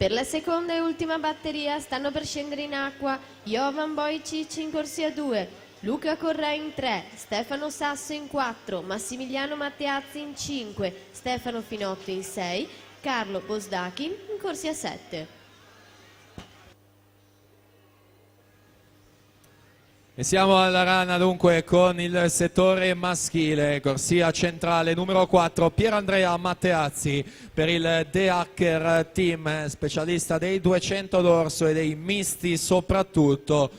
Per la seconda e ultima batteria stanno per scendere in acqua Jovan Bojcic in corsia 2, Luca Correa in 3, Stefano Sasso in 4, Massimiliano Matteazzi in 5, Stefano Finotto in 6, Carlo Bosdachin in corsia 7. E siamo alla rana dunque con il settore maschile, corsia centrale numero 4, Pierandrea Matteazzi per il De Hacker Team, specialista dei 200 d'orso e dei misti soprattutto.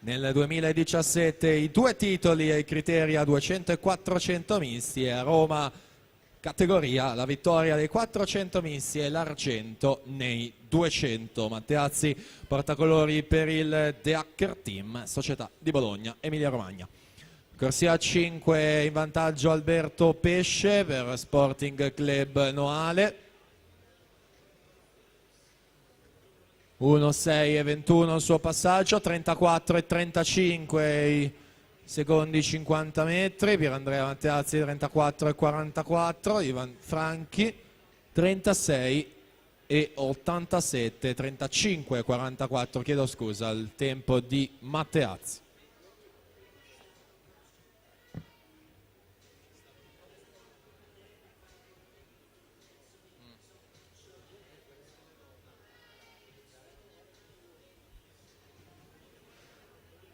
Nel 2017 i 2 titoli ai criteri a 200 e 400 misti e a Roma categoria la vittoria dei 400 misti e l'argento nei 200. Matteazzi portacolori per il De Hacker Team, società di Bologna, Emilia Romagna. Corsia 5 in vantaggio Alberto Pesce per Sporting Club Noale. 1,6 e 21 il suo passaggio, 34 e 35 i secondi 50 metri, Pierandrea Matteazzi 34 e 44, Ivan Franchi 36 e 87, 35 e 44, chiedo scusa, il tempo di Matteazzi.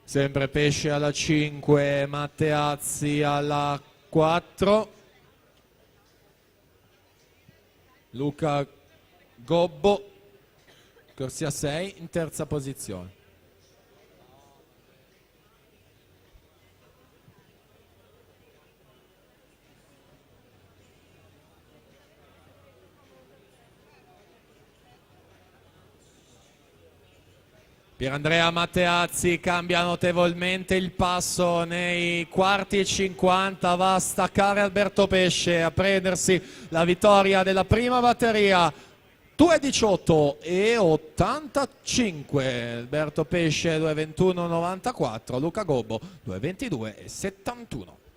Sempre Pesce alla 5, Matteazzi alla 4, Luca Gobbo, corsia 6 in terza posizione. Pierandrea Matteazzi cambia notevolmente il passo nei quarti 50, va a staccare Alberto Pesce a prendersi la vittoria della prima batteria. 2,18 e 85, Alberto Pesce 2,21,94, Luca Gobbo 2,22 e 71.